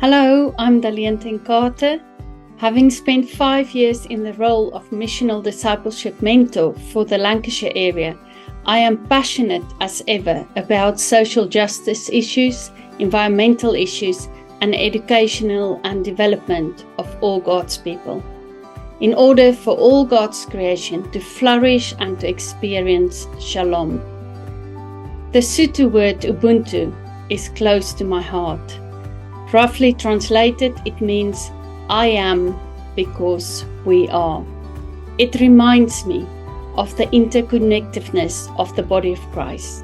Hello, I'm Daliente Carter. Having spent 5 years in the role of missional discipleship mentor for the Lancashire area, I am passionate as ever about social justice issues, environmental issues, and educational and development of all God's people, in order for all God's creation to flourish and to experience shalom. The Sotho word Ubuntu is close to my heart. Roughly translated, it means I am because we are. It reminds me of the interconnectedness of the body of Christ.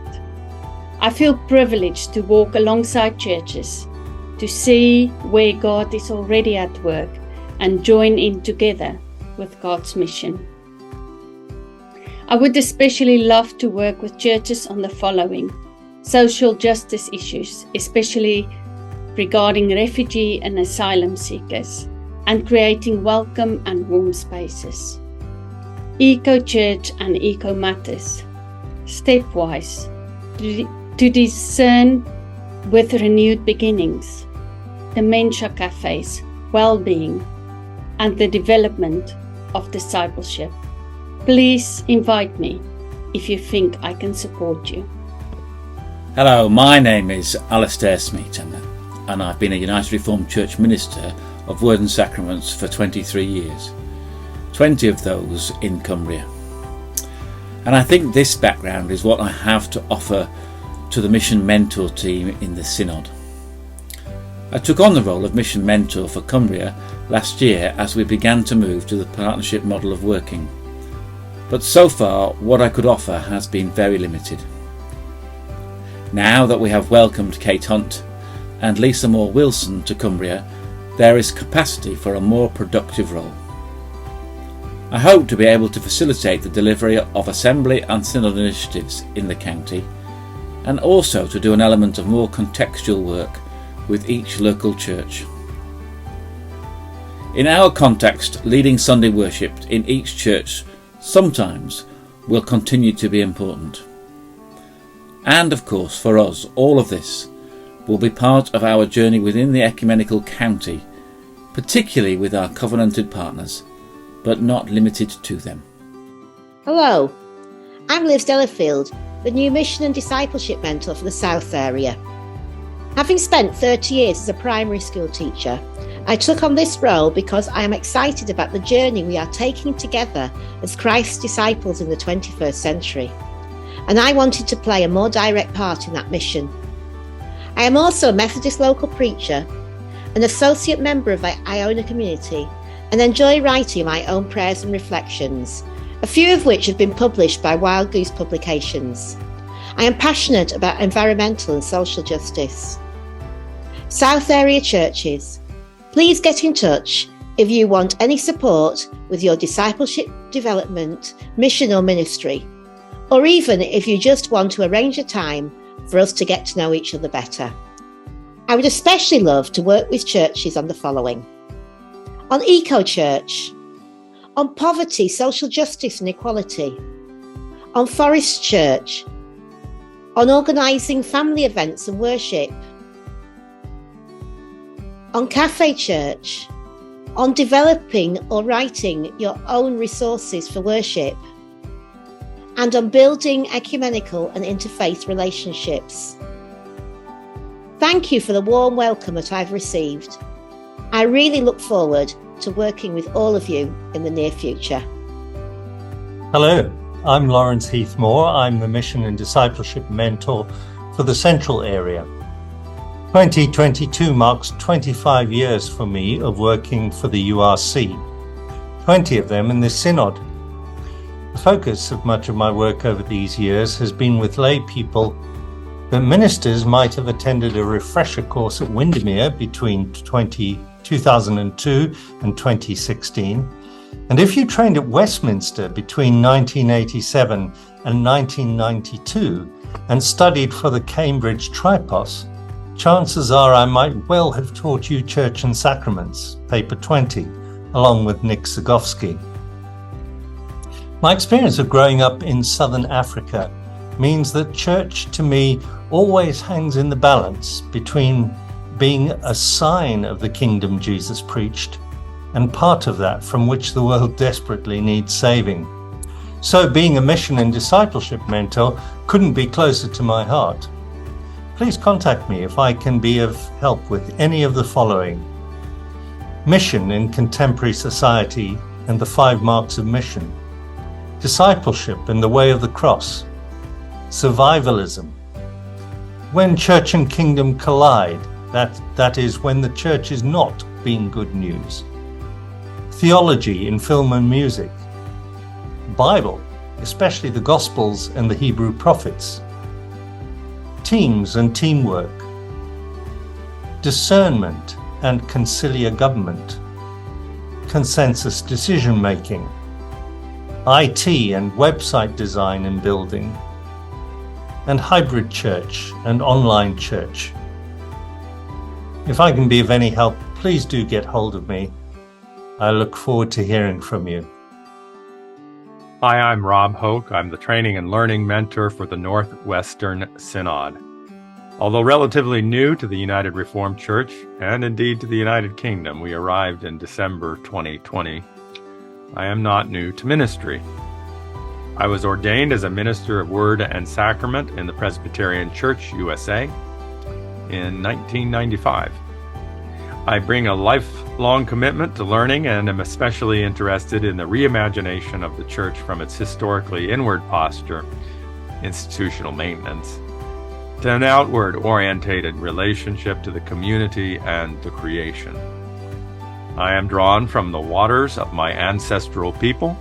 I feel privileged to walk alongside churches, to see where God is already at work and join in together with God's mission. I would especially love to work with churches on the following: social justice issues, especially regarding refugee and asylum seekers, and creating welcome and warm spaces. Eco-church and eco-matters, stepwise, to discern with renewed beginnings, dementia cafes, well-being, and the development of discipleship. Please invite me if you think I can support you. Hello, my name is Alistair Smeaton, and I've been a United Reformed Church minister of Word and Sacraments for 23 years, 20 of those in Cumbria. And I think this background is what I have to offer to the mission mentor team in the Synod. I took on the role of mission mentor for Cumbria last year as we began to move to the partnership model of working. But so far, what I could offer has been very limited. Now that we have welcomed Kate Hunt and Lisa Moore Wilson to Cumbria, there is capacity for a more productive role. I hope to be able to facilitate the delivery of Assembly and Synod initiatives in the county, and also to do an element of more contextual work with each local church. In our context, leading Sunday worship in each church sometimes will continue to be important. And of course, for us, all of this will be part of our journey within the ecumenical county, particularly with our covenanted partners, but not limited to them. Hello, I'm Liz Delafield, the new mission and discipleship mentor for the South area. Having spent 30 years as a primary school teacher, I took on this role because I am excited about the journey we are taking together as Christ's disciples in the 21st century, and I wanted to play a more direct part in that mission. I am also a Methodist local preacher, an associate member of the Iona community, and enjoy writing my own prayers and reflections, a few of which have been published by Wild Goose Publications. I am passionate about environmental and social justice. South area churches, please get in touch if you want any support with your discipleship development, mission or ministry, or even if you just want to arrange a time for us to get to know each other better. I would especially love to work with churches on the following: on eco-church, on poverty, social justice and equality, on forest church, on organising family events and worship, on cafe church, on developing or writing your own resources for worship, and on building ecumenical and interfaith relationships. Thank you for the warm welcome that I've received. I really look forward to working with all of you in the near future. Hello, I'm Lawrence Heathmore. I'm the Mission and Discipleship Mentor for the Central Area. 2022 marks 25 years for me of working for the URC, 20 of them in the Synod. The focus of much of my work over these years has been with lay people, but ministers might have attended a refresher course at Windermere between 2002 and 2016. And if you trained at Westminster between 1987 and 1992 and studied for the Cambridge Tripos, chances are I might well have taught you Church and Sacraments, paper 20, along with Nick Zagowski. My experience of growing up in southern Africa means that church to me always hangs in the balance between being a sign of the kingdom Jesus preached, and part of that from which the world desperately needs saving. So being a mission and discipleship mentor couldn't be closer to my heart. Please contact me if I can be of help with any of the following: mission in contemporary society and the 5 marks of mission, discipleship and the way of the cross, survivalism, when church and kingdom collide, that is, when the church is not being good news, theology in film and music, Bible, especially the Gospels and the Hebrew prophets, teams and teamwork, discernment and conciliar government, consensus decision-making, IT and website design and building, and hybrid church and online church. If I can be of any help, please do get hold of me. I look forward to hearing from you. Hi, I'm Rob Hoke. I'm the Training and Learning Mentor for the Northwestern Synod. Although relatively new to the United Reformed Church, and indeed to the United Kingdom, we arrived in December 2020, I am not new to ministry. I was ordained as a minister of Word and Sacrament in the Presbyterian Church, USA, in 1995. I bring a lifelong commitment to learning and am especially interested in the reimagination of the church from its historically inward posture, institutional maintenance, to an outward-orientated relationship to the community and the creation. I am drawn from the waters of my ancestral people,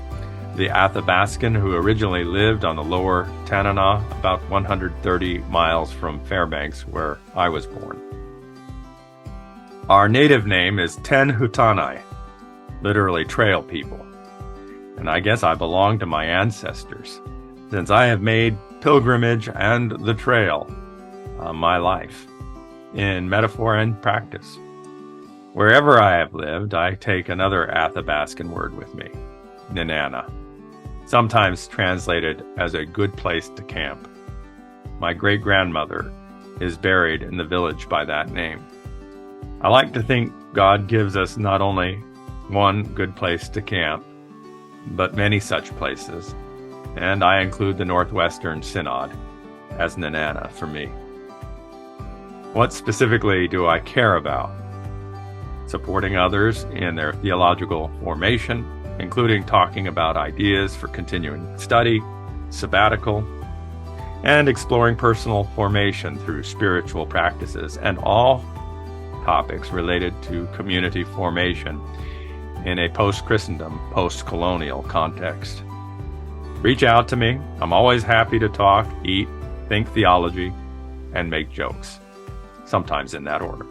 the Athabascan who originally lived on the lower Tanana, about 130 miles from Fairbanks, where I was born. Our native name is Ten Hutanai, literally trail people, and I guess I belong to my ancestors, since I have made pilgrimage and the trail my life, in metaphor and practice. Wherever I have lived, I take another Athabascan word with me, Ninana, sometimes translated as a good place to camp. My great-grandmother is buried in the village by that name. I like to think God gives us not only one good place to camp, but many such places, and I include the Northwestern Synod as Ninana for me. What specifically do I care about? Supporting others in their theological formation, including talking about ideas for continuing study, sabbatical, and exploring personal formation through spiritual practices, and all topics related to community formation in a post-Christendom, post-colonial context. Reach out to me. I'm always happy to talk, eat, think theology, and make jokes, sometimes in that order.